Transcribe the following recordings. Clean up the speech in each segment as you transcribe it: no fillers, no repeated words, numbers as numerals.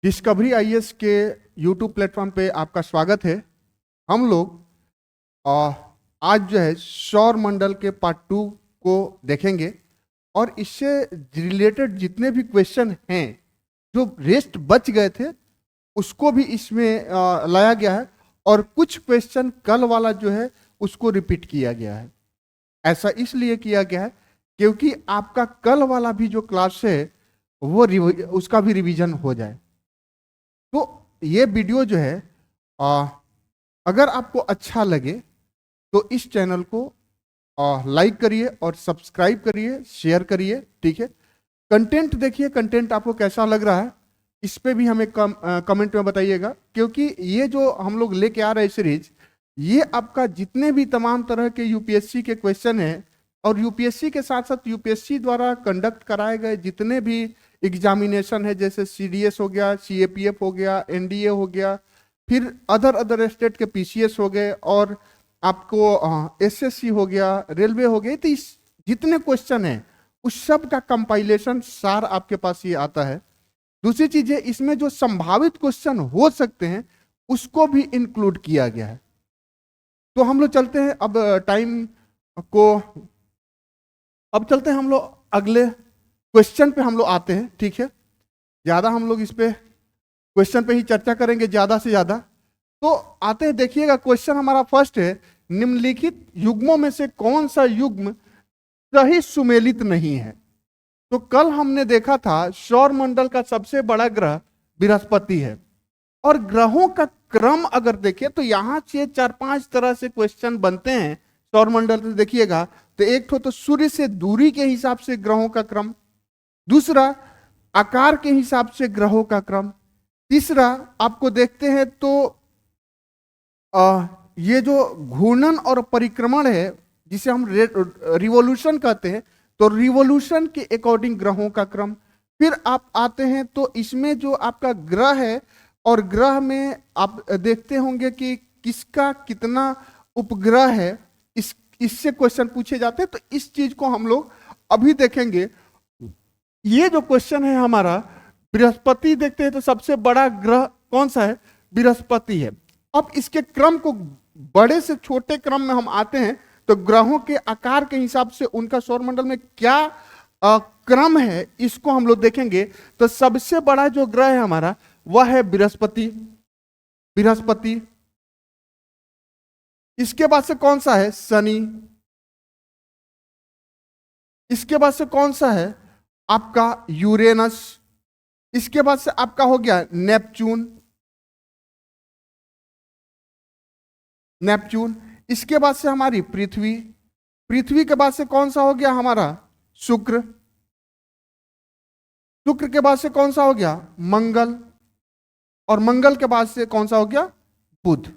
Discovery IAS के YouTube platform पे आपका स्वागत है। हम लोग आज जो है सौर मंडल के पार्ट 2 को देखेंगे और इससे रिलेटेड जितने भी क्वेश्चन हैं जो रेस्ट बच गए थे उसको भी इसमें लाया गया है और कुछ क्वेश्चन कल वाला जो है उसको रिपीट किया गया है। ऐसा इसलिए किया गया है क्योंकि आपका कल वाला भी जो क्लास है वो उसका भी रिवीजन हो जाए। तो ये वीडियो जो है अगर आपको अच्छा लगे तो इस चैनल को लाइक करिए और सब्सक्राइब करिए, शेयर करिए, ठीक है। कंटेंट देखिए, कंटेंट आपको कैसा लग रहा है इस पे भी हमें कमेंट में बताइएगा, क्योंकि ये जो हम लोग लेके आ रहे हैं सीरीज, ये आपका जितने भी तमाम तरह के यूपीएससी के क्वेश्चन हैं और यूपीएससी के साथ साथ यूपीएससी द्वारा कंडक्ट कराए गए जितने भी एग्जामिनेशन है, जैसे सीडीएस हो गया, सीएपीएफ हो गया, एनडीए हो गया, फिर अदर स्टेट के पीसीएस हो गए और आपको एसएससी हो गया, रेलवे हो गई, तो इस जितने क्वेश्चन हैं उस सब का कंपाइलेशन सार आपके पास ये आता है। दूसरी चीज है, इसमें जो संभावित क्वेश्चन हो सकते हैं उसको भी इंक्लूड किया गया है। तो हम लोग चलते हैं अब टाइम को, अब चलते हैं हम लोग अगले क्वेश्चन पे हम लोग आते हैं, ठीक है। ज्यादा हम लोग इस पे क्वेश्चन पे ही चर्चा करेंगे ज्यादा से ज्यादा। तो आते हैं, देखिएगा क्वेश्चन हमारा फर्स्ट है, निम्नलिखित युग्मों में से कौन सा युग्म सही सुमेलित नहीं है। तो कल हमने देखा था सौर मंडल का सबसे बड़ा ग्रह बृहस्पति है और ग्रहों का क्रम अगर देखें तो यहां से 4-5 तरह से क्वेश्चन बनते हैं सौर मंडल से। देखिएगा तो एक तो सूर्य से दूरी के हिसाब से ग्रहों का क्रम, दूसरा आकार के हिसाब से ग्रहों का क्रम, तीसरा आपको देखते हैं तो ये जो घूर्णन और परिक्रमण है जिसे हम रिवोल्यूशन कहते हैं, तो रिवोल्यूशन के अकॉर्डिंग ग्रहों का क्रम। फिर आप आते हैं तो इसमें जो आपका ग्रह है और ग्रह में आप देखते होंगे कि किसका कितना उपग्रह है, इससे क्वेश्चन पूछे जाते हैं। तो इस चीज को हम लोग अभी देखेंगे। ये जो क्वेश्चन है हमारा बृहस्पति, देखते हैं तो सबसे बड़ा ग्रह कौन सा है, बृहस्पति है। अब इसके क्रम को बड़े से छोटे क्रम में हम आते हैं तो ग्रहों के आकार के हिसाब से उनका सौरमंडल में क्या क्रम है इसको हम लोग देखेंगे। तो सबसे बड़ा जो ग्रह है हमारा वह है बृहस्पति। बृहस्पति, इसके बाद से कौन सा है, शनि। इसके बाद से कौन सा है आपका यूरेनस। इसके बाद से आपका हो गया नेपच्यून। नेपच्यून, इसके बाद से हमारी पृथ्वी। पृथ्वी के बाद से कौन सा हो गया हमारा शुक्र। शुक्र के बाद से कौन सा हो गया मंगल, और मंगल के बाद से कौन सा हो गया बुध।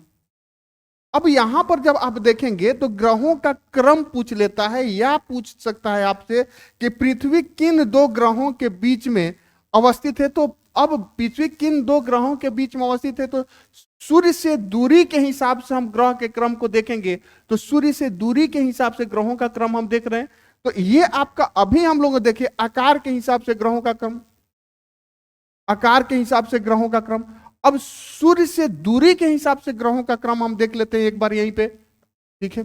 अब यहां पर जब आप देखेंगे तो ग्रहों का क्रम पूछ लेता है या पूछ सकता है आपसे कि पृथ्वी किन दो ग्रहों के बीच में अवस्थित है। तो अब पृथ्वी किन दो ग्रहों के बीच में अवस्थित है, तो सूर्य से दूरी के हिसाब से हम ग्रह के क्रम को देखेंगे। तो सूर्य से दूरी के हिसाब से ग्रहों का क्रम हम देख रहे हैं। तो ये आपका अभी हम लोग देखिए आकार के हिसाब से ग्रहों का क्रम, आकार के हिसाब से ग्रहों का क्रम। अब सूर्य से दूरी के हिसाब से ग्रहों का क्रम हम देख लेते हैं एक बार यहीं पे, ठीक है।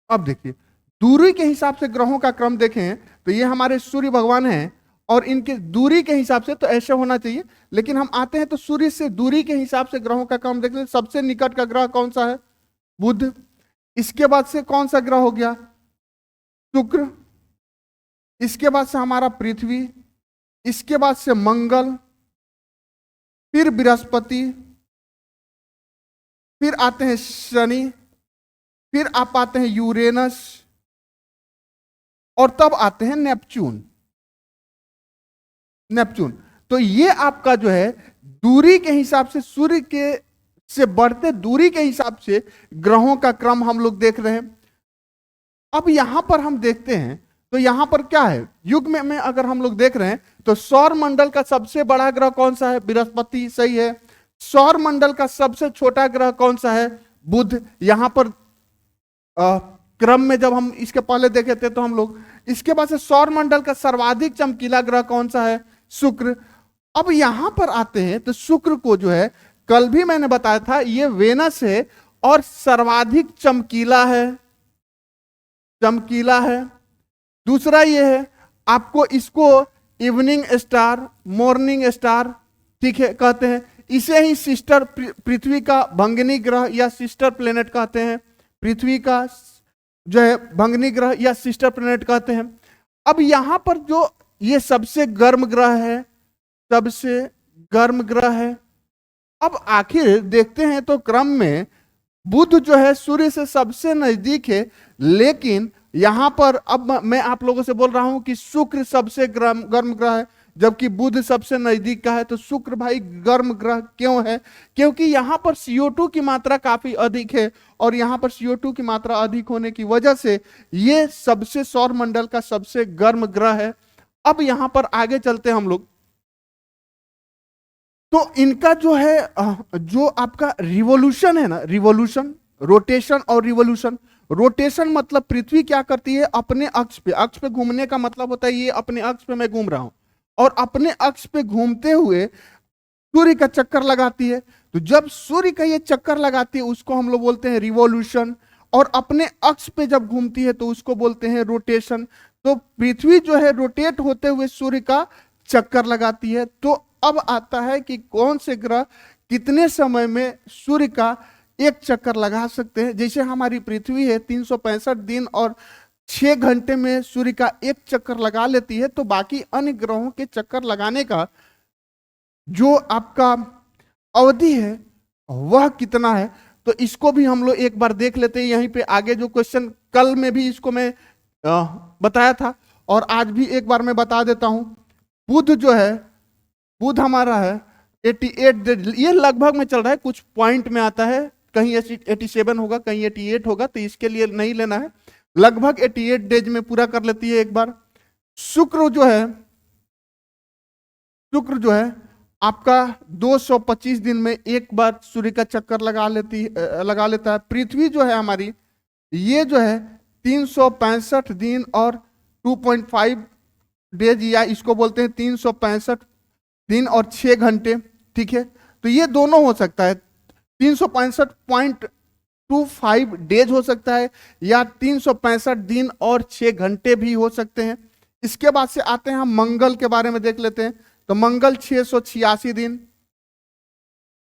अब देखिए दूरी के हिसाब से ग्रहों का क्रम देखें तो ये हमारे सूर्य भगवान हैं और इनके दूरी के हिसाब से तो ऐसे होना चाहिए, लेकिन हम आते हैं तो सूर्य से दूरी के हिसाब से ग्रहों का क्रम देखते हैं। सबसे निकट का ग्रह कौन सा है, बुध। इसके बाद से कौन सा ग्रह हो गया, शुक्र। इसके बाद से हमारा पृथ्वी, इसके बाद से मंगल, फिर बृहस्पति, फिर आते हैं शनि, फिर आप आते हैं यूरेनस और तब आते हैं नेपच्यून। नेपच्यून, तो ये आपका जो है दूरी के हिसाब से, सूर्य के से बढ़ते दूरी के हिसाब से ग्रहों का क्रम हम लोग देख रहे हैं। अब यहां पर हम देखते हैं तो यहां पर क्या है, युग्म में अगर हम लोग देख रहे हैं तो सौर मंडल का सबसे बड़ा ग्रह कौन सा है, बृहस्पति, सही है। सौर मंडल का सबसे छोटा ग्रह कौन सा है, बुध। यहां पर क्रम में जब हम इसके पहले देखे थे तो हम लोग इसके बाद से सौर मंडल का सर्वाधिक चमकीला ग्रह कौन सा है? शुक्र। अब यहां पर आते हैं तो शुक्र को जो है, कल भी मैंने बताया था, ये वेनस है और सर्वाधिक चमकीला है, चमकीला है। दूसरा ये है, आपको इसको इवनिंग स्टार, मॉर्निंग स्टार, ठीक है, कहते हैं। इसे ही सिस्टर पृथ्वी का भंगिनी ग्रह या सिस्टर प्लेनेट कहते हैं। पृथ्वी का जो है भंगिनी ग्रह या सिस्टर प्लेनेट कहते हैं। अब यहां पर जो ये सबसे गर्म ग्रह है, सबसे गर्म ग्रह है। अब आखिर देखते हैं तो क्रम में बुध जो है सूर्य से सबसे नजदीक है, लेकिन यहां पर अब मैं आप लोगों से बोल रहा हूं कि शुक्र सबसे गर्म ग्रह है, जबकि बुध सबसे नजदीक का है। तो शुक्र भाई गर्म ग्रह क्यों है? क्योंकि यहां पर CO2 की मात्रा काफी अधिक है, और यहां पर CO2 की मात्रा अधिक होने की वजह से ये सबसे सौर मंडल का सबसे गर्म ग्रह है। अब यहां पर आगे चलते हैं हम लोग, तो इनका जो है जो आपका रिवोल्यूशन है ना, रिवोल्यूशन, रोटेशन और रिवोल्यूशन। रोटेशन मतलब पृथ्वी क्या करती है, अपने अक्ष पे, अक्ष पे घूमने का मतलब होता है ये अपने अक्ष पे मैं घूम रहा हूं, और अपने अक्ष पे घूमते हुए सूर्य का चक्कर लगाती है। तो जब सूर्य का ये चक्कर लगाती है उसको हम लोग बोलते हैं रिवॉल्यूशन, और अपने अक्ष पे जब घूमती है तो उसको बोलते हैं रोटेशन। तो पृथ्वी जो है रोटेट होते हुए सूर्य का चक्कर लगाती है। तो अब आता है कि कौन से ग्रह कितने समय में सूर्य का एक चक्कर लगा सकते हैं। जैसे हमारी पृथ्वी है 365 दिन और 6 घंटे में सूर्य का एक चक्कर लगा लेती है, तो बाकी अन्य ग्रहों के चक्कर लगाने का जो आपका अवधि है वह कितना है। तो इसको भी हम लोग एक बार देख लेते हैं। यहीं पे आगे जो क्वेश्चन, कल में भी इसको मैं बताया था और आज भी एक बार मैं बता देता हूं। बुध जो है, बुध हमारा है 88, ये लगभग में चल रहा है, कुछ पॉइंट में आता है, कहीं 87 होगा, कहीं 88 होगा, तो इसके लिए नहीं लेना है, लगभग 88 डेज में पूरा कर लेती है एक बार। शुक्र जो है, शुक्र जो है आपका 225 दिन में एक बार सूर्य का चक्कर लगा लेता है। पृथ्वी जो है हमारी, ये जो है 365 दिन और 2.5 डेज, या इसको बोलते हैं 365 दिन और 6 घंटे, ठीक है। तो ये दोनों हो सकता है, 365.25 डेज हो सकता है, या 365 दिन और 6 घंटे भी हो सकते हैं। इसके बाद से आते हैं हम मंगल के बारे में देख लेते हैं। तो मंगल 686 दिन।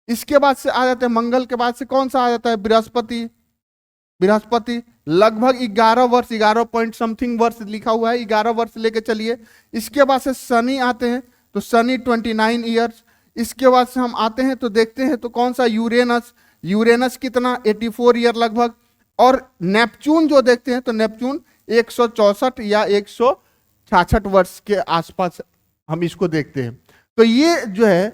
इसके बाद से आ जाते हैं, मंगल के बाद से कौन सा आ जाता है, बृहस्पति। बृहस्पति लगभग 11 वर्ष, 11 पॉइंट समथिंग वर्ष लिखा हुआ है, 11 वर्ष लेके चलिए। इसके बाद से शनि आते हैं, तो शनि 29 ईयर्स। इसके बाद से हम आते हैं तो देखते हैं तो कौन सा, यूरेनस। यूरेनस कितना, 84 ईयर लगभग। और नेपच्यून जो देखते हैं तो नेपच्यून 164 या 166 वर्ष के आसपास हम इसको देखते हैं। तो ये जो है,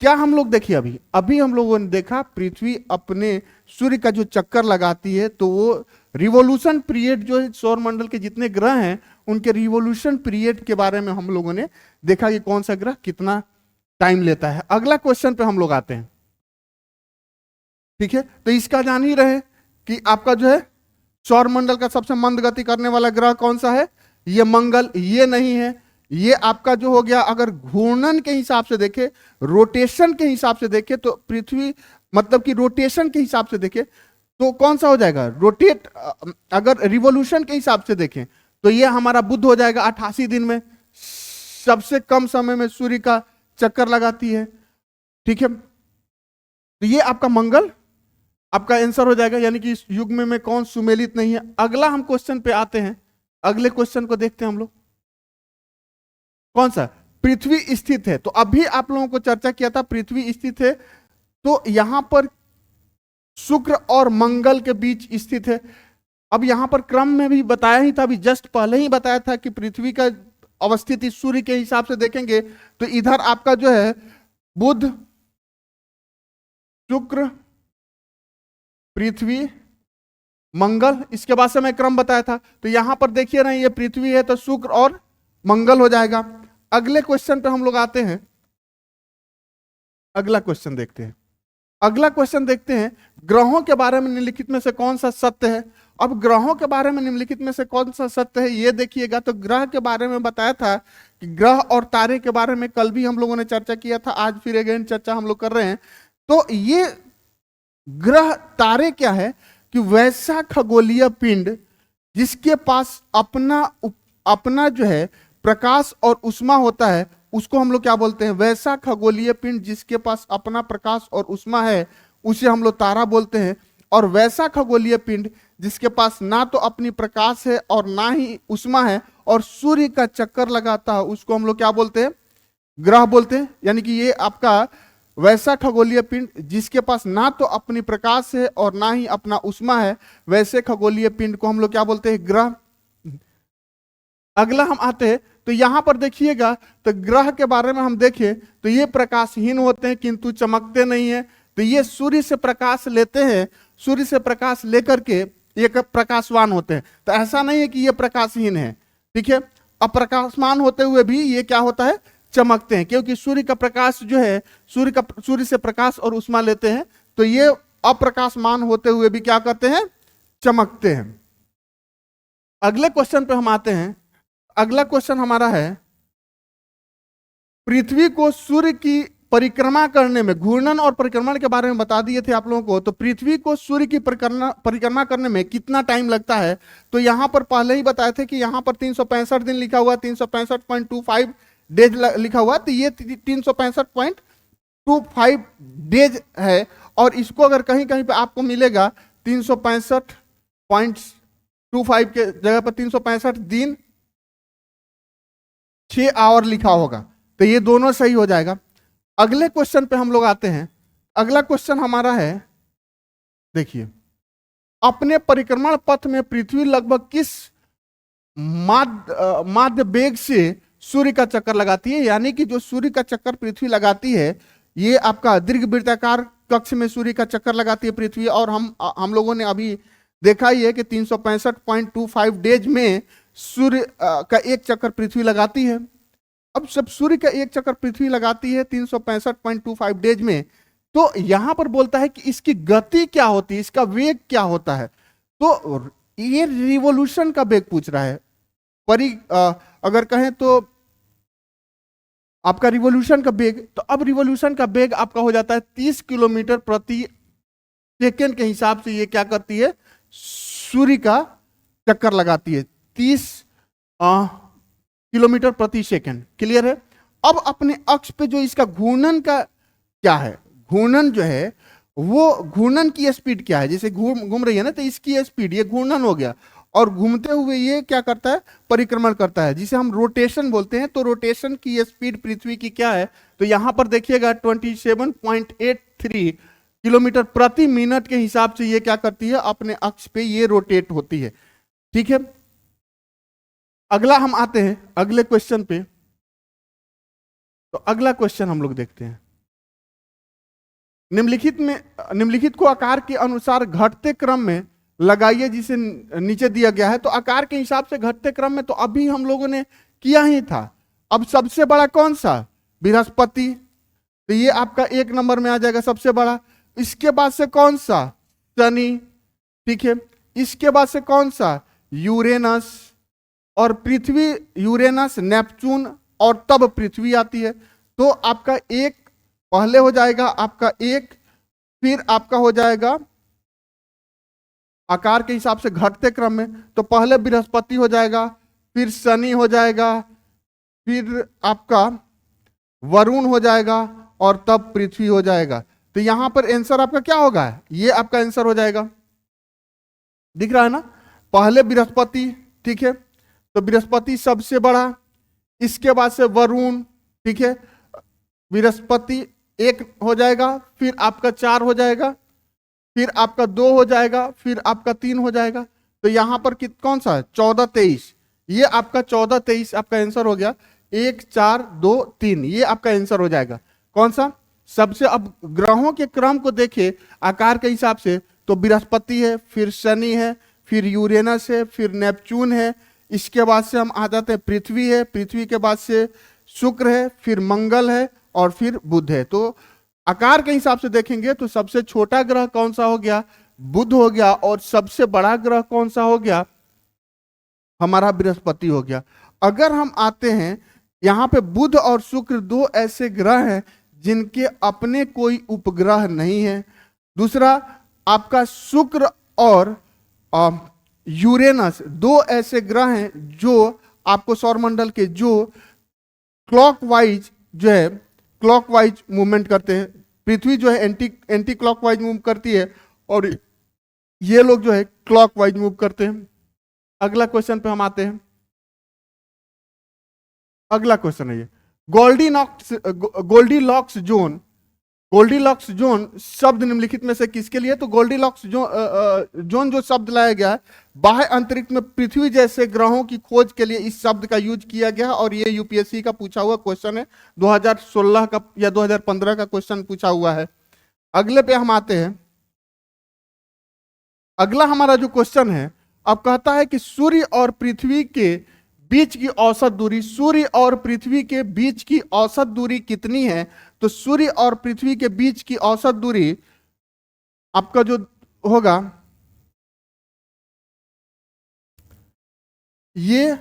क्या हम लोग देखिए, अभी हम लोगों ने देखा पृथ्वी अपने सूर्य का जो चक्कर लगाती है, तो वो रिवॉल्यूशन पीरियड जो है, सौर मंडल के जितने ग्रह हैं उनके रिवॉल्यूशन पीरियड के बारे में हम लोगों ने देखा कि कौन सा ग्रह कितना टाइम लेता है। अगला क्वेश्चन पे हम लोग आते हैं, ठीक है। तो इसका जान ही रहे कि आपका जो है सौर मंडल का सबसे मंद गति करने वाला ग्रह कौन सा है, ये मंगल। ये नहीं है, ये आपका जो हो गया, अगर घूर्णन के हिसाब से देखे, रोटेशन के हिसाब से देखे, तो पृथ्वी मतलब कि रोटेशन के हिसाब से देखे तो कौन सा हो जाएगा, रोटेट। अगर रिवॉल्यूशन के हिसाब से देखें तो ये हमारा बुध हो जाएगा, 88 दिन में सबसे कम समय में सूर्य का चक्कर लगाती है, ठीक है। तो ये आपका मंगल आपका आंसर हो जाएगा, यानी कि इस युग में कौन सुमेलित नहीं है। अगला हम क्वेश्चन पे आते हैं, अगले क्वेश्चन को देखते हैं हम लोग, कौन सा, पृथ्वी स्थित है। तो अभी आप लोगों को चर्चा किया था पृथ्वी स्थित है, तो यहां पर शुक्र और मंगल के बीच स्थित है। अब यहां पर क्रम में भी बताया ही था, अभी जस्ट पहले ही बताया था कि पृथ्वी का अवस्थिति सूर्य के हिसाब से देखेंगे तो इधर आपका जो है बुध, शुक्र, पृथ्वी, मंगल, इसके बाद से मैं क्रम बताया था। तो यहां पर देखिए ना, ये पृथ्वी है तो शुक्र और मंगल हो जाएगा। अगले क्वेश्चन पे हम लोग आते हैं, अगला क्वेश्चन देखते हैं। अगला क्वेश्चन देखते हैं, ग्रहों के बारे में निम्नलिखित में से कौन सा सत्य है। अब ग्रहों के बारे में निम्नलिखित में से कौन सा सत्य है ये देखिएगा। तो ग्रह के बारे में बताया था कि ग्रह और तारे के बारे में कल भी हम लोगों ने चर्चा किया था, आज फिर अगेन चर्चा हम लोग कर रहे हैं। तो ये ग्रह तारे क्या है कि वैसा खगोलीय पिंड जिसके पास अपना जो है प्रकाश और उष्मा होता है, उसको हम लोग क्या बोलते हैं, वैसा खगोलीय पिंड जिसके पास अपना प्रकाश और उष्मा है उसे हम लोग तारा बोलते हैं। और वैसा खगोलीय पिंड जिसके पास ना तो अपनी प्रकाश है और ना ही उष्मा है और सूर्य का चक्कर लगाता है, उसको हम लोग क्या बोलते हैं, ग्रह बोलते हैं। यानी कि ये आपका वैसा खगोलीय पिंड जिसके पास ना तो अपनी प्रकाश है और ना ही अपना उष्मा है, वैसे खगोलीय पिंड को हम लोग क्या बोलते हैं, ग्रह। अगला हम आते हैं, तो यहां पर देखिएगा, तो ग्रह के बारे में हम देखें तो ये प्रकाशहीन होते हैं किंतु चमकते नहीं है। तो ये सूर्य से प्रकाश लेते हैं, सूर्य से प्रकाश लेकर के ये प्रकाशवान होते हैं। तो ऐसा नहीं है कि ये प्रकाशहीन है, ठीक है। अप्रकाशमान होते हुए भी ये क्या होता है, चमकते हैं, क्योंकि सूर्य का प्रकाश जो है, सूर्य से प्रकाश और उष्मा लेते हैं। तो ये अप्रकाशमान होते हुए भी क्या करते हैं, चमकते हैं। अगले क्वेश्चन पे हम आते हैं। अगला क्वेश्चन हमारा है, पृथ्वी को सूर्य की परिक्रमा करने में, घूर्णन और परिक्रमण के बारे में बता दिए थे आप लोगों को। तो पृथ्वी को सूर्य की परिक्रमा करने में कितना टाइम लगता है, तो यहां पर पहले ही बताए थे कि यहां पर 365 दिन लिखा हुआ, 365.25 डेज लिखा हुआ। तो ये 365.25 डेज है, और इसको अगर कहीं कहीं पे आपको मिलेगा 365.25 के जगह पर 365 दिन 6 आवर लिखा होगा। तो ये दोनों सही हो जाएगा। अगले क्वेश्चन पे हम लोग आते हैं। अगला क्वेश्चन हमारा है, देखिए, अपने परिक्रमण पथ में पृथ्वी लगभग किस माध्य वेग से सूर्य का चक्कर लगाती है। यानी कि जो सूर्य का चक्कर पृथ्वी लगाती है, ये आपका दीर्घवृत्ताकार कक्ष में सूर्य का चक्कर लगाती है पृथ्वी। और हम लोगों ने अभी देखा ही है कि 365.25 डेज में सूर्य का एक चक्कर पृथ्वी लगाती है। अब जब सूर्य का एक चक्कर पृथ्वी लगाती है 365.25 डेज में, तो यहां पर बोलता है कि इसकी गति क्या होती है, इसका वेग क्या होता है। तो ये रिवॉल्यूशन का वेग पूछ रहा है। अगर कहें तो आपका रिवॉल्यूशन का वेग, तो अब रिवॉल्यूशन का वेग आपका हो जाता है 30 किलोमीटर प्रति सेकेंड के हिसाब से ये क्या करती है, सूर्य का चक्कर लगाती है, 30 किलोमीटर प्रति सेकंड। क्लियर है। अब अपने अक्ष पे जो इसका घूर्णन का क्या है, घूर्णन जो है वो घूर्णन की स्पीड क्या है, जैसे घूम रही है ना, तो इसकी स्पीड, ये घूर्णन हो गया। और घूमते हुए ये क्या करता है, परिक्रमण करता है, जिसे हम रोटेशन बोलते हैं। तो रोटेशन की स्पीड पृथ्वी की क्या है, तो यहां पर देखिएगा 27.83 किलोमीटर प्रति मिनट के हिसाब से ये क्या करती है, अपने अक्ष पे ये रोटेट होती है। ठीक है। अगला हम आते हैं अगले क्वेश्चन पे। तो अगला क्वेश्चन हम लोग देखते हैं, निम्नलिखित को आकार के अनुसार घटते क्रम में लगाइए, जिसे नीचे दिया गया है। तो आकार के हिसाब से घटते क्रम में तो अभी हम लोगों ने किया ही था। अब सबसे बड़ा कौन सा, बृहस्पति, तो ये आपका 1 नंबर में आ जाएगा सबसे बड़ा। इसके बाद से कौन सा, शनि, ठीक है। इसके बाद से कौन सा, यूरेनस, और पृथ्वी, यूरेनस, नेपच्यून, और तब पृथ्वी आती है। तो आपका एक पहले हो जाएगा, आपका एक, फिर आपका हो जाएगा आकार के हिसाब से घटते क्रम में, तो पहले बृहस्पति हो जाएगा, फिर शनि हो जाएगा, फिर आपका वरुण हो जाएगा, और तब पृथ्वी हो जाएगा। तो यहां पर आंसर आपका क्या होगा, ये आपका आंसर हो जाएगा। दिख रहा है ना, पहले बृहस्पति, ठीक है, तो बृहस्पति सबसे बड़ा, इसके बाद से वरुण, ठीक है, बृहस्पति 1 हो जाएगा, फिर आपका 4 हो जाएगा, फिर आपका 2 हो जाएगा, फिर आपका 3 हो जाएगा। तो यहां पर कौन सा है, 14, 23, ये आपका 14, 23 आपका आंसर हो गया। 1, 4, 2, 3 ये आपका आंसर हो जाएगा। कौन सा सबसे, अब ग्रहों के क्रम को देखे आकार के हिसाब से, तो बृहस्पति है, फिर शनि है, फिर यूरेनस है, फिर नेपच्यून है, इसके बाद से हम आ जाते हैं पृथ्वी है, पृथ्वी के बाद से शुक्र है, फिर मंगल है, और फिर बुध है। तो आकार के हिसाब से देखेंगे तो सबसे छोटा ग्रह कौन सा हो गया, बुध हो गया, और सबसे बड़ा ग्रह कौन सा हो गया, हमारा बृहस्पति हो गया। अगर हम आते हैं यहां पे, बुध और शुक्र दो ऐसे ग्रह हैं जिनके अपने कोई उपग्रह नहीं है। दूसरा, आपका शुक्र और यूरेनस दो ऐसे ग्रह हैं जो आपको सौरमंडल के जो क्लॉकवाइज जो है क्लॉकवाइज मूवमेंट करते हैं। पृथ्वी जो है एंटी क्लॉकवाइज मूव करती है और ये लोग जो है क्लॉकवाइज मूव करते हैं। अगला क्वेश्चन पे हम आते हैं। अगला क्वेश्चन है ये, गोल्डीलॉक्स जोन। गोल्डीलॉक्स जोन शब्द निम्नलिखित में से किसके लिए? तो गोल्डीलॉक्स जोन जो शब्द लाया गया है, बाह्य अंतरिक्ष में पृथ्वी जैसे ग्रहों की खोज के लिए इस शब्द का यूज किया गया, और ये यूपीएससी का पूछा हुआ क्वेश्चन है, 2016 का या 2015 का क्वेश्चन पूछा हुआ है। अगले पे हम आते हैं। अगला हमारा जो क्वेश्चन है, अब कहता है कि सूर्य और पृथ्वी के बीच की औसत दूरी, सूर्य और पृथ्वी के बीच की औसत दूरी कितनी है? तो सूर्य और पृथ्वी के बीच की औसत दूरी आपका जो होगा ये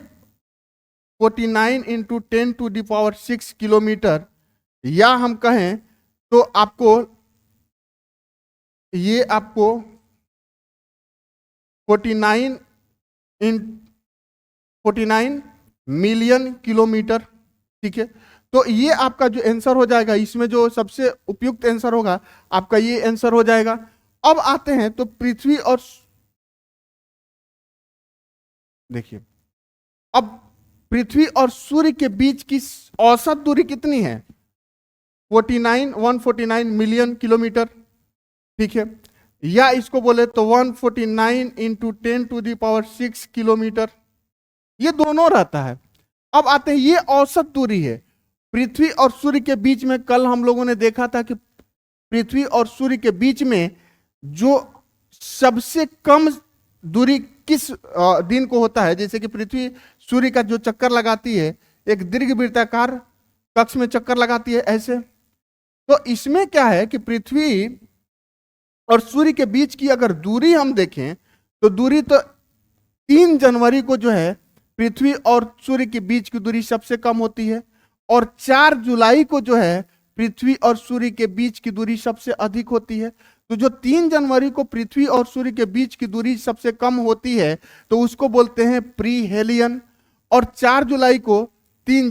49 इंटू 10⁶ किलोमीटर, या हम कहें तो आपको ये आपको 49 मिलियन किलोमीटर, ठीक है। तो ये आपका जो आंसर हो जाएगा, इसमें जो सबसे उपयुक्त आंसर होगा आपका ये आंसर हो जाएगा। अब आते हैं तो पृथ्वी और देखिए, अब पृथ्वी और सूर्य के बीच की औसत दूरी कितनी है? 149 मिलियन किलोमीटर, ठीक है। या इसको बोले तो 149 इंटू 10⁶ किलोमीटर, ये दोनों रहता है। अब आते हैं, ये औसत दूरी है पृथ्वी और सूर्य के बीच में। कल हम लोगों ने देखा था कि पृथ्वी और सूर्य के बीच में जो सबसे कम दूरी किस दिन को होता है, जैसे कि पृथ्वी सूर्य का जो चक्कर लगाती है, एक दीर्घवृत्ताकार कक्ष में चक्कर लगाती है ऐसे। तो इसमें क्या है कि पृथ्वी और सूर्य के बीच की अगर दूरी हम देखें तो दूरी तो 3 जनवरी को जो है पृथ्वी और सूर्य के बीच की दूरी सबसे कम होती है, और 4 जुलाई को जो है पृथ्वी और सूर्य के बीच की दूरी सबसे अधिक होती है। तो जो 3 जनवरी को पृथ्वी और सूर्य के बीच की दूरी सबसे कम होती है तो उसको बोलते हैं प्रीहेलियन, और 4 जुलाई को 3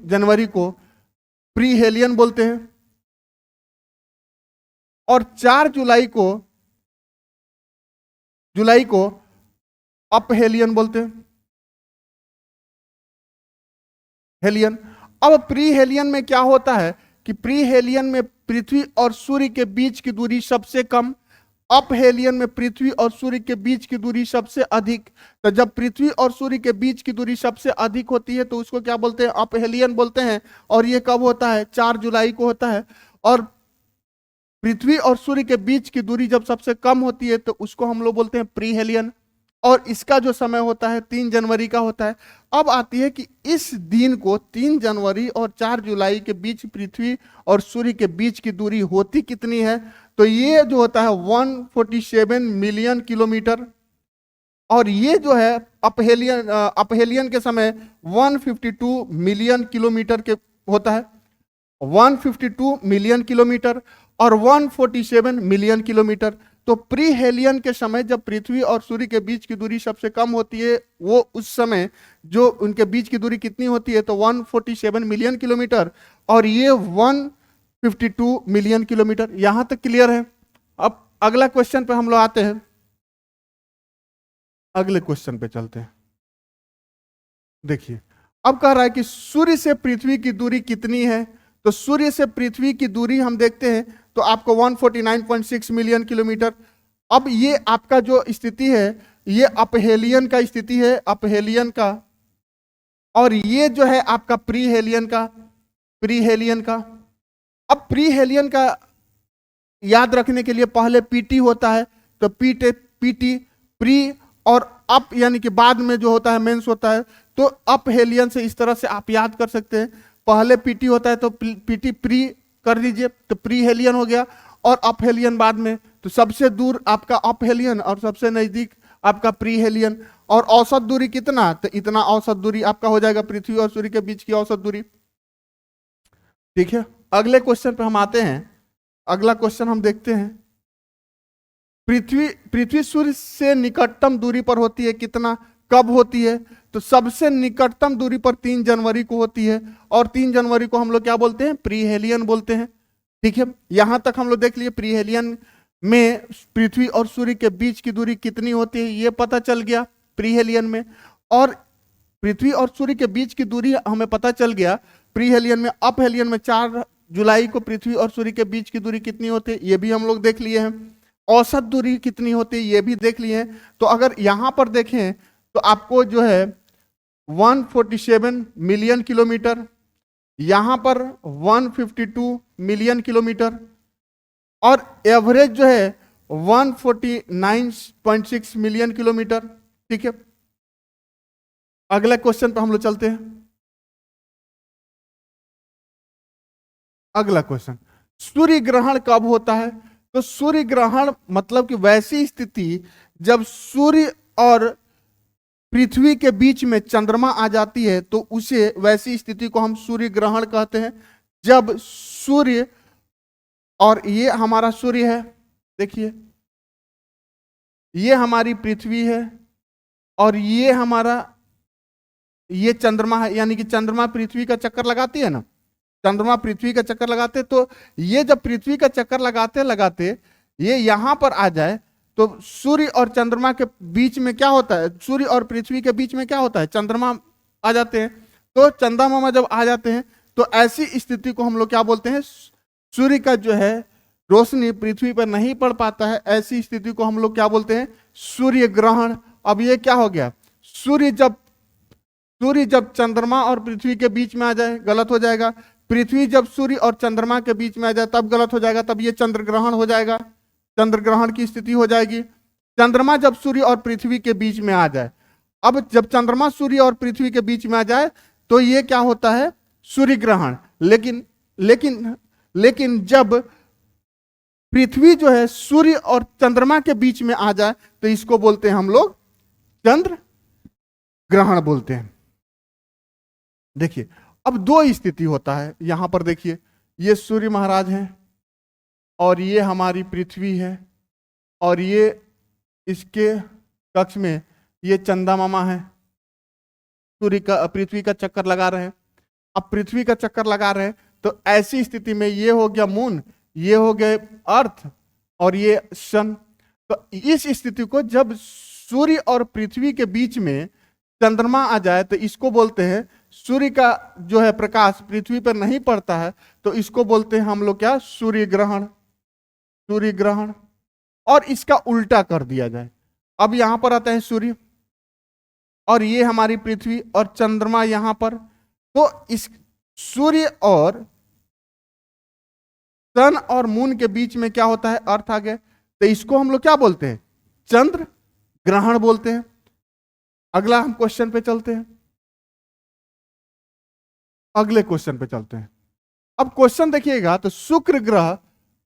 जनवरी को प्रीहेलियन बोलते हैं, और 4 जुलाई को अपहेलियन बोलते हैं, हेलियन। अब प्रीहेलियन में क्या होता है कि प्रीहेलियन में पृथ्वी और सूर्य के बीच की दूरी सबसे कम, अपहेलियन में पृथ्वी और सूर्य के बीच की दूरी सबसे अधिक। तो जब पृथ्वी और सूर्य के बीच की दूरी सबसे अधिक होती है तो उसको क्या बोलते हैं? अपहेलियन बोलते हैं। और ये कब होता है? 4 जुलाई को होता है। और पृथ्वी और सूर्य के बीच की दूरी जब सबसे कम होती है तो उसको हम लोग बोलते हैं प्रीहेलियन, और इसका जो समय होता है 3 जनवरी का होता है। अब आती है कि इस दिन को 3 जनवरी और 4 जुलाई के बीच पृथ्वी और सूर्य के बीच की दूरी होती कितनी है? तो ये जो होता है 147 मिलियन किलोमीटर, और ये जो है अपहेलियन के समय 152 मिलियन किलोमीटर के होता है। 152 मिलियन किलोमीटर और 147 मिलियन किलोमीटर। तो प्रीहेलियन के समय जब पृथ्वी और सूर्य के बीच की दूरी सबसे कम होती है, वो उस समय जो उनके बीच की दूरी कितनी होती है? तो 147 मिलियन किलोमीटर, और ये 152 मिलियन किलोमीटर। यहां तक क्लियर है? अब अगला क्वेश्चन पे हम लोग आते हैं। अगले क्वेश्चन पे चलते हैं। देखिए, अब कह रहा है कि सूर्य से पृथ्वी की दूरी कितनी है? तो सूर्य से पृथ्वी की दूरी हम देखते हैं तो आपको 149.6 मिलियन किलोमीटर। अब ये आपका जो स्थिति है ये अपहेलियन का स्थिति है, अपहेलियन का, और ये जो है आपका प्रीहेलियन का। अब प्रीहेलियन का याद रखने के लिए पहले पीटी होता है, तो पीटी प्री, और अप यानी कि बाद में जो होता है मेंस होता है। तो अपहेलियन से इस तरह से आप याद कर सकते हैं। पहले पीटी होता है तो पीटी प्री कर लीजिए, तो प्री हेलियन हो गया, और अप हेलियन बाद में। तो सबसे दूर आपका अप हेलियन और सबसे नजदीक आपका प्री हेलियन। और औसत दूरी कितना, तो इतना औसत दूरी आपका हो जाएगा पृथ्वी और सूर्य के बीच की औसत दूरी। ठीक है, अगले क्वेश्चन पे हम आते हैं। अगला क्वेश्चन हम देखते हैं, पृथ्वी सूर्य से निकटतम दूरी पर होती है कितना, कब होती है, तो सबसे निकटतम दूरी पर 3 जनवरी को होती है, और 3 जनवरी को हम लोग क्या बोलते हैं, प्री हेलियन बोलते हैं। ठीक है, यहां तक हम लोग देख लिए। प्री हेलियन में पृथ्वी और सूर्य के बीच की दूरी कितनी होती है ये पता चल गया प्री हेलियन में, और पृथ्वी और सूर्य के बीच की दूरी हमें पता चल गया प्री हेलियन में। अप हेलियन में 4 जुलाई को पृथ्वी और सूर्य के बीच की दूरी कितनी होती है ये भी हम लोग देख लिए हैं। औसत दूरी कितनी होती है ये भी देख लिए हैं। तो अगर यहां पर देखें तो आपको जो है 147 मिलियन किलोमीटर, यहां पर 152 मिलियन किलोमीटर, और एवरेज जो है 149.6 मिलियन किलोमीटर। ठीक है, अगले क्वेश्चन पर हम लोग चलते हैं। अगला क्वेश्चन, सूर्य ग्रहण कब होता है, तो सूर्य ग्रहण मतलब कि वैसी स्थिति जब सूर्य और पृथ्वी के बीच में चंद्रमा आ जाती है, तो उसे, वैसी स्थिति को हम सूर्य ग्रहण कहते हैं। जब सूर्य, और ये हमारा सूर्य है, देखिए ये हमारी पृथ्वी है, और ये हमारा, ये चंद्रमा है, यानी कि चंद्रमा पृथ्वी का चक्कर लगाती है ना, चंद्रमा पृथ्वी का चक्कर लगाते, तो ये जब पृथ्वी का चक्कर लगाते लगाते ये यहां पर आ जाए, तो सूर्य और चंद्रमा के बीच में क्या होता है, सूर्य और पृथ्वी के बीच में क्या होता है, चंद्रमा आ जाते हैं। तो चंद्रमा जब आ जाते हैं तो ऐसी स्थिति को हम लोग क्या बोलते हैं, सूर्य का जो है रोशनी पृथ्वी पर नहीं पड़ पाता है, ऐसी स्थिति को हम लोग क्या बोलते हैं, सूर्य ग्रहण। अब ये क्या हो गया, सूर्य जब चंद्रमा और पृथ्वी के बीच में आ जाए गलत हो जाएगा, पृथ्वी जब सूर्य और चंद्रमा के बीच में आ जाए तब गलत हो जाएगा, तब ये चंद्र ग्रहण हो जाएगा, चंद्र ग्रहण की स्थिति हो जाएगी। चंद्रमा जब सूर्य और पृथ्वी के बीच में आ जाए, अब जब चंद्रमा सूर्य और पृथ्वी के बीच में आ जाए तो ये क्या होता है, सूर्य ग्रहण। लेकिन जब पृथ्वी जो है सूर्य और चंद्रमा के बीच में आ जाए तो इसको बोलते हैं हम लोग चंद्र ग्रहण बोलते हैं। देखिए अब 2 स्थिति होता है, यहां पर देखिए ये सूर्य महाराज हैं, और ये हमारी पृथ्वी है, और ये इसके कक्ष में ये चंदा मामा है, पृथ्वी का चक्कर लगा रहे हैं। अब पृथ्वी का चक्कर लगा रहे हैं तो ऐसी स्थिति में ये हो गया मून, ये हो गए अर्थ, और ये सन। तो इस स्थिति को जब सूर्य और पृथ्वी के बीच में चंद्रमा आ जाए तो इसको बोलते हैं, सूर्य का जो है प्रकाश पृथ्वी पर नहीं पड़ता है तो इसको बोलते हैं हम लोग क्या, सूर्य ग्रहण, सूर्य ग्रहण। और इसका उल्टा कर दिया जाए, अब यहां पर आता है सूर्य, और ये हमारी पृथ्वी और चंद्रमा यहां पर, तो इस सूर्य और सन और मून के बीच में क्या होता है, अर्थ आ गया, तो इसको हम लोग क्या बोलते हैं, चंद्र ग्रहण बोलते हैं। अगला हम क्वेश्चन पे चलते हैं, अगले क्वेश्चन पे चलते हैं। अब क्वेश्चन देखिएगा, तो शुक्र ग्रह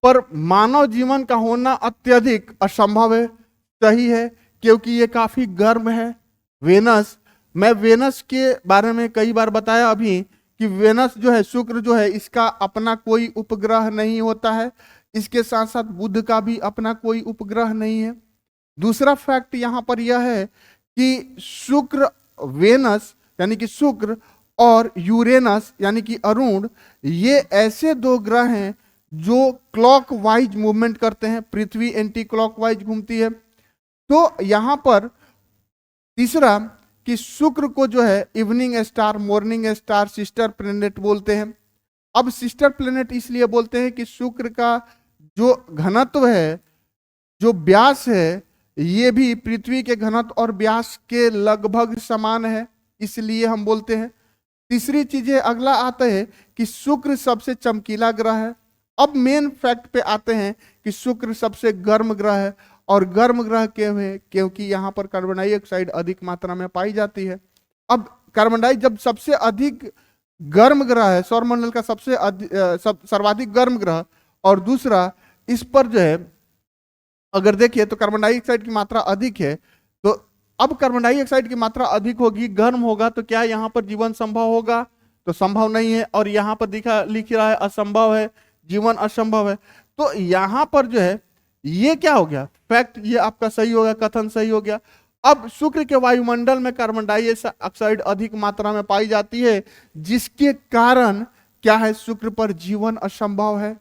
पर मानव जीवन का होना अत्यधिक असंभव है, सही है, क्योंकि ये काफी गर्म है। वेनस, मैं वेनस के बारे में कई बार बताया अभी कि वेनस जो है, शुक्र जो है, इसका अपना कोई उपग्रह नहीं होता है, इसके साथ साथ बुध का भी अपना कोई उपग्रह नहीं है। दूसरा फैक्ट यहां पर यह है कि शुक्र, वेनस यानी कि शुक्र, और यूरेनस यानी कि अरुण, ये ऐसे 2 ग्रह हैं जो क्लॉकवाइज मूवमेंट करते हैं, पृथ्वी एंटी क्लॉकवाइज घूमती है। तो यहां पर तीसरा कि शुक्र को जो है evening star, morning star, sister planet बोलते हैं। अब सिस्टर प्लेनेट इसलिए बोलते हैं कि शुक्र का जो घनत्व है, जो व्यास है, ये भी पृथ्वी के घनत्व और व्यास के लगभग समान है, इसलिए हम बोलते हैं। तीसरी चीजें अगला आता है कि शुक्र सबसे चमकीला ग्रह है। अब मेन फैक्ट पे आते हैं कि शुक्र सबसे गर्म ग्रह है, और गर्म ग्रह क्यों है, क्योंकि यहाँ पर कार्बन डाइऑक्साइड अधिक मात्रा में पाई जाती है। अब कार्बन डाइऑक्साइड जब सबसे अधिक गर्म ग्रह है, सौरमंडल का सर्वाधिक गर्म ग्रह, और दूसरा इस पर जो है अगर देखिए तो कार्बन डाइऑक्साइड की मात्रा अधिक है। तो अब कार्बन डाइऑक्साइड की मात्रा अधिक होगी, गर्म होगा, तो क्या यहाँ पर जीवन संभव होगा? तो संभव नहीं है। और यहाँ पर लिख रहा है असंभव है, जीवन असंभव है। तो यहाँ पर जो है ये क्या हो गया, फैक्ट ये आपका सही हो गया, कथन सही हो गया। अब शुक्र के वायुमंडल में कार्बन डाइऑक्साइड अधिक मात्रा में पाई जाती है, जिसके कारण क्या है, शुक्र पर जीवन असंभव है।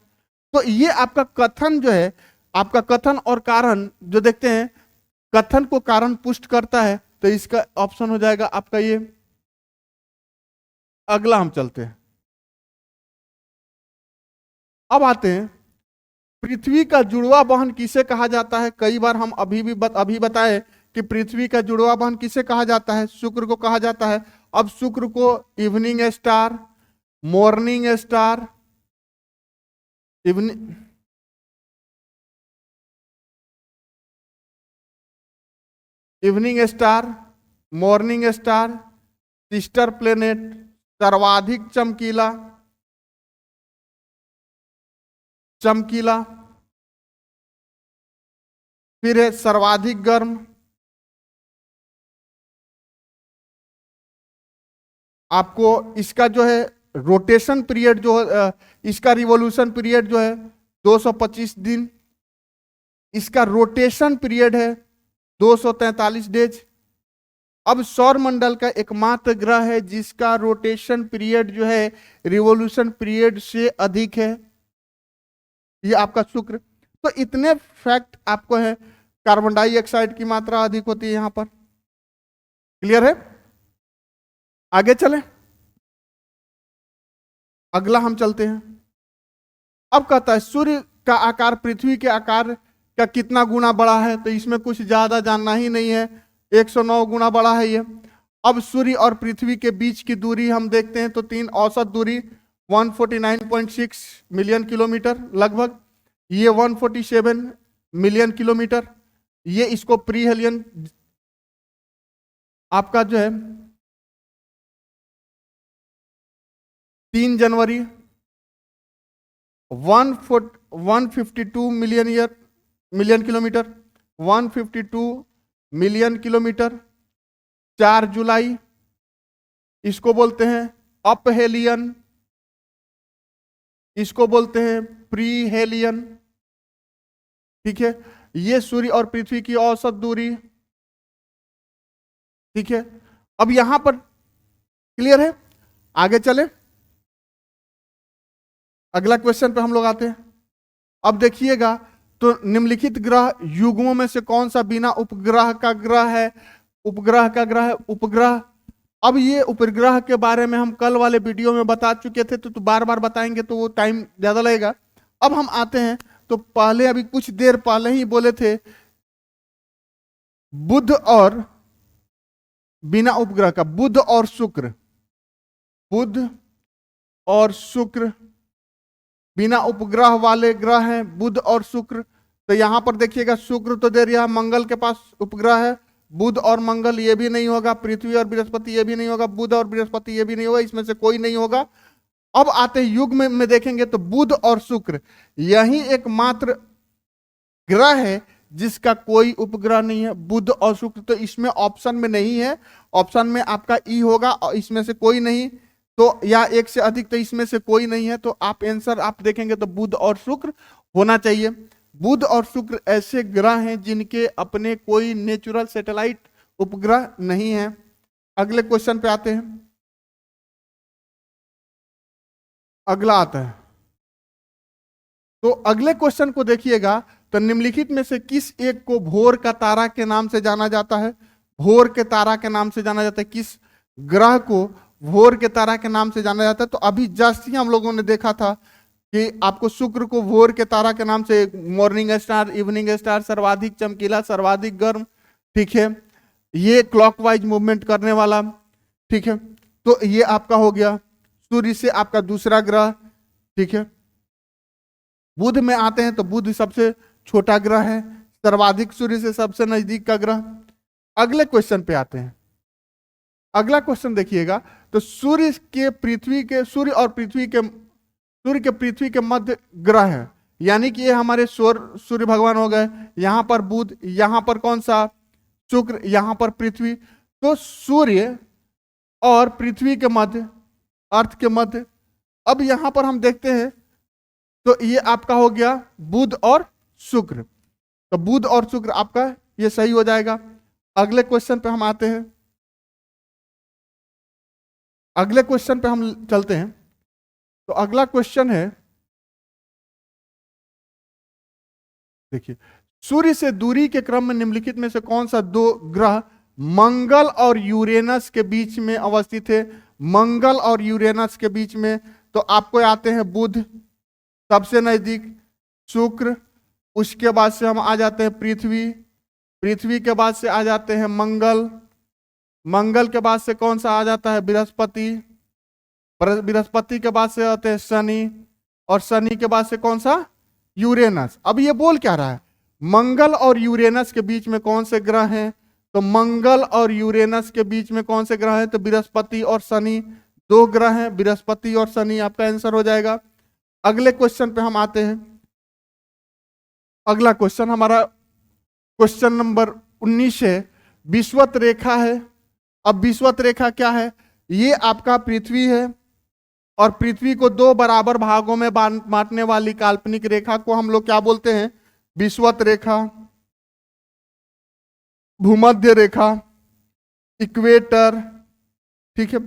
तो ये आपका कथन जो है, आपका कथन और कारण जो देखते हैं, कथन को कारण पुष्ट करता है, तो इसका ऑप्शन हो जाएगा आपका ये। अगला हम चलते हैं, अब आते हैं पृथ्वी का जुड़वा बहन किसे कहा जाता है। कई बार हम अभी बताए कि पृथ्वी का जुड़वा बहन किसे कहा जाता है, शुक्र को कहा जाता है। अब शुक्र को evening star, morning star, evening star, morning star, sister planet, सर्वाधिक चमकीला, चमकीला, फिर है सर्वाधिक गर्म, आपको इसका जो है रोटेशन पीरियड जो इसका रिवॉल्यूशन पीरियड जो है 225 दिन, इसका रोटेशन पीरियड है 243 डेज। अब सौर मंडल का एकमात्र ग्रह है जिसका रोटेशन पीरियड जो है रिवॉल्यूशन पीरियड से अधिक है, ये आपका शुक्र। तो इतने फैक्ट आपको है, कार्बन डाइऑक्साइड की मात्रा अधिक होती है यहां पर। क्लियर है? आगे चले, अगला हम चलते हैं। अब कहता है सूर्य का आकार पृथ्वी के आकार का कितना गुना बड़ा है, तो इसमें कुछ ज्यादा जानना ही नहीं है, 109 गुना बड़ा है ये। अब सूर्य और पृथ्वी के बीच की दूरी हम देखते हैं तो तीन औसत दूरी 149.6 मिलियन किलोमीटर लगभग, ये 147 मिलियन किलोमीटर, ये इसको प्रीहेलियन आपका जो है 3 जनवरी 152 मिलियन किलोमीटर, 152 मिलियन किलोमीटर, 4 जुलाई इसको बोलते हैं अपहेलियन, इसको बोलते हैं प्रीहेलियन। ठीक है, ये सूर्य और पृथ्वी की औसत दूरी। ठीक है, अब यहां पर क्लियर है, आगे चले, अगला क्वेश्चन पे हम लोग आते हैं। अब देखिएगा तो निम्नलिखित ग्रह युग्मों में से कौन सा बिना उपग्रह का ग्रह है, उपग्रह का ग्रह है, उपग्रह। अब ये उपग्रह के बारे में हम कल वाले वीडियो में बता चुके थे, तो बार बार बताएंगे तो वो टाइम ज्यादा लगेगा। अब हम आते हैं तो पहले अभी कुछ देर पहले ही बोले थे बुध और बिना उपग्रह का, बुध और शुक्र, बुध और शुक्र बिना उपग्रह वाले ग्रह हैं, बुध और शुक्र। तो यहां पर देखिएगा शुक्र तो दे दिया, मंगल के पास उपग्रह है, बुध और मंगल ये भी नहीं होगा, पृथ्वी और बृहस्पति ये भी नहीं होगा, बुध और बृहस्पति ये भी नहीं होगा, इसमें से कोई नहीं होगा। अब आते हैं युग में देखेंगे तो बुध और शुक्र यही एकमात्र ग्रह है जिसका कोई उपग्रह नहीं है, बुध और शुक्र। तो इसमें ऑप्शन में नहीं है, ऑप्शन में आपका ई होगा, और इसमें से कोई नहीं, तो या एक से अधिक, तो इसमें से कोई नहीं है। तो आप आंसर आप देखेंगे तो बुध और शुक्र होना चाहिए। बुध और शुक्र ऐसे ग्रह हैं जिनके अपने कोई नेचुरल सैटेलाइट उपग्रह नहीं है। अगले क्वेश्चन पे आते हैं, अगला आता है। तो अगले क्वेश्चन को देखिएगा तो निम्नलिखित में से किस एक को भोर का तारा के नाम से जाना जाता है, भोर के तारा के नाम से जाना जाता है, किस ग्रह को भोर के तारा के नाम से जाना जाता है। तो अभी जस्ट ही हम लोगों ने देखा था कि आपको शुक्र को भोर के तारा के नाम से, मॉर्निंग स्टार, इवनिंग स्टार, सर्वाधिक चमकीला, सर्वाधिक गर्म, ठीक है, ये क्लॉकवाइज मूवमेंट करने वाला, ठीक है। तो ये आपका हो गया सूर्य से आपका दूसरा ग्रह, ठीक है। बुध में आते हैं तो बुध सबसे छोटा ग्रह है, सर्वाधिक सूर्य से सबसे नजदीक का ग्रह। अगले क्वेश्चन पे आते हैं, अगला क्वेश्चन देखिएगा, तो सूर्य के पृथ्वी के मध्य ग्रह है, यानी कि ये हमारे सूर्य भगवान हो गए, यहां पर बुध, यहां पर कौन सा, शुक्र, यहां पर पृथ्वी। तो सूर्य और पृथ्वी के मध्य, अर्थ के मध्य। अब यहां पर हम देखते हैं, तो ये आपका हो गया बुध और शुक्र, तो बुध और शुक्र आपका ये सही हो जाएगा। अगले क्वेश्चन पे हम आते हैं, अगले क्वेश्चन पे हम चलते हैं। तो अगला क्वेश्चन है, देखिए, सूर्य से दूरी के क्रम में निम्नलिखित में से कौन सा दो ग्रह मंगल और यूरेनस के बीच में अवस्थित है? मंगल और यूरेनस के बीच में, तो आपको आते हैं बुध सबसे नजदीक, शुक्र, उसके बाद से हम आ जाते हैं पृथ्वी, पृथ्वी के बाद से आ जाते हैं मंगल, मंगल के बाद से कौन सा आ जाता है, बृहस्पति, बृहस्पति के बाद से आते हैं शनि, और शनि के बाद से कौन सा, यूरेनस। अब ये बोल क्या रहा है, मंगल और यूरेनस के बीच में कौन से ग्रह हैं? तो मंगल और यूरेनस के बीच में कौन से ग्रह हैं? तो बृहस्पति और शनि, दो ग्रह हैं, बृहस्पति और शनि आपका आंसर हो जाएगा। अगले क्वेश्चन पे हम आते हैं। अगला क्वेश्चन हमारा क्वेश्चन नंबर 19 है, विषुवत रेखा है। अब विषुवत रेखा क्या है? ये आपका पृथ्वी है, और पृथ्वी को दो बराबर भागों में बांटने वाली काल्पनिक रेखा को हम लोग क्या बोलते हैं? विषुवत रेखा, भूमध्य रेखा, इक्वेटर, ठीक है,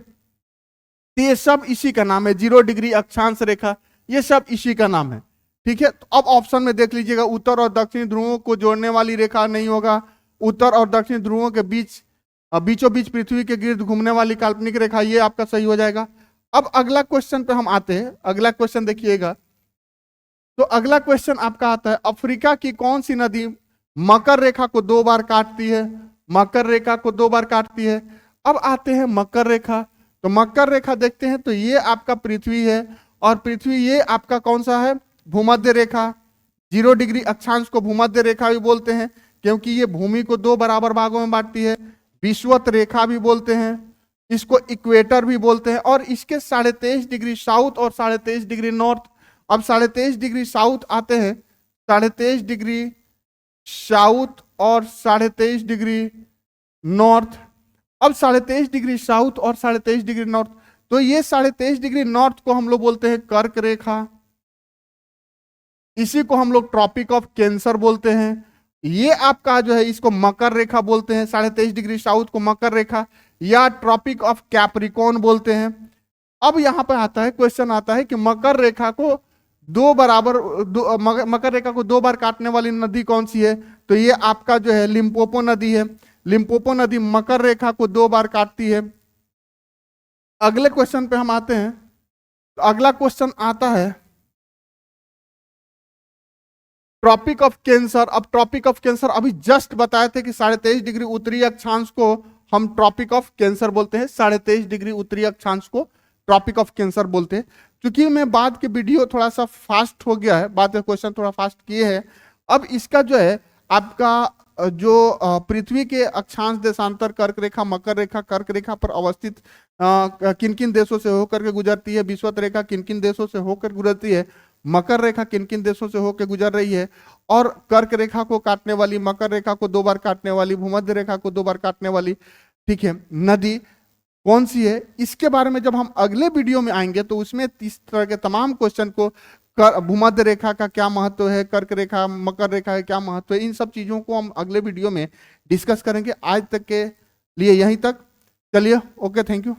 ये सब इसी का नाम है। 0 डिग्री अक्षांश रेखा, ये सब इसी का नाम है, ठीक है। तो अब ऑप्शन में देख लीजिएगा, उत्तर और दक्षिण ध्रुवों को जोड़ने वाली रेखा नहीं होगा, उत्तर और दक्षिण ध्रुवों के बीच, बीचों बीच पृथ्वी के गिर्द घूमने वाली काल्पनिक रेखा, ये आपका सही हो जाएगा। अब अगला क्वेश्चन पे हम आते हैं। अगला क्वेश्चन देखिएगा, तो अगला क्वेश्चन आपका आता है, अफ्रीका की कौन सी नदी मकर रेखा को 2 बार काटती है? मकर रेखा को 2 बार काटती है। अब आते हैं मकर रेखा, तो मकर रेखा देखते हैं, तो ये आपका पृथ्वी है, और पृथ्वी ये आपका कौन सा है? भूमध्य रेखा। 0 डिग्री अक्षांश को भूमध्य रेखा भी बोलते हैं, क्योंकि ये भूमि को 2 बराबर भागों में बांटती है। विषुवत रेखा भी बोलते हैं, इसको इक्वेटर भी बोलते हैं, और इसके 23.5 डिग्री साउथ और 23.5 डिग्री नॉर्थ। अब 23.5 डिग्री साउथ आते हैं, 23.5 डिग्री साउथ और 23.5 डिग्री नॉर्थ। अब 23.5 डिग्री साउथ और 23.5 डिग्री नॉर्थ, तो ये 23.5 डिग्री नॉर्थ को हम लोग बोलते हैं कर्क रेखा, इसी को हम लोग ट्रॉपिक ऑफ कैंसर बोलते हैं। ये आपका जो है, इसको मकर रेखा बोलते हैं, 23.5 डिग्री साउथ को मकर रेखा या ट्रॉपिक ऑफ कैप्रिकॉर्न बोलते हैं। अब यहां पर आता है, क्वेश्चन आता है कि मकर रेखा को मकर रेखा को 2 बार काटने वाली नदी कौन सी है? तो ये आपका जो है लिम्पोपो नदी है। लिम्पोपो नदी मकर रेखा को 2 बार काटती है। अगले क्वेश्चन पे हम आते हैं, तो अगला क्वेश्चन आता है ट्रॉपिक ऑफ कैंसर। अब ट्रॉपिक ऑफ कैंसर अभी जस्ट बताए थे कि 23.5 डिग्री उत्तरी अक्षांश को हम ट्रॉपिक ऑफ कैंसर बोलते हैं, 23.5 डिग्री उत्तरी अक्षांश को ट्रॉपिक ऑफ कैंसर बोलते हैं। क्योंकि मैं बाद के वीडियो थोड़ा सा फास्ट हो गया है, बाद के क्वेश्चन थोड़ा फास्ट किए हैं। अब इसका जो है आपका जो पृथ्वी के अक्षांश देशांतर कर्क रेखा, मकर रेखा, कर्क रेखा पर अवस्थित किन किन देशों से होकर के गुजरती है, विषुवत रेखा किन किन देशों से होकर गुजरती है, मकर रेखा किन किन देशों से होकर गुजर रही है, और कर्क रेखा को काटने वाली, मकर रेखा को 2 बार काटने वाली, भूमध्य रेखा को 2 बार काटने वाली, ठीक है, नदी कौन सी है, इसके बारे में जब हम अगले वीडियो में आएंगे तो उसमें इस तरह के तमाम क्वेश्चन को, भूमध्य रेखा का क्या महत्व है, कर्क रेखा, मकर रेखा का क्या महत्व है, इन सब चीजों को हम अगले वीडियो में डिस्कस करेंगे। आज तक के लिए यहीं तक, चलिए, ओके, थैंक यू।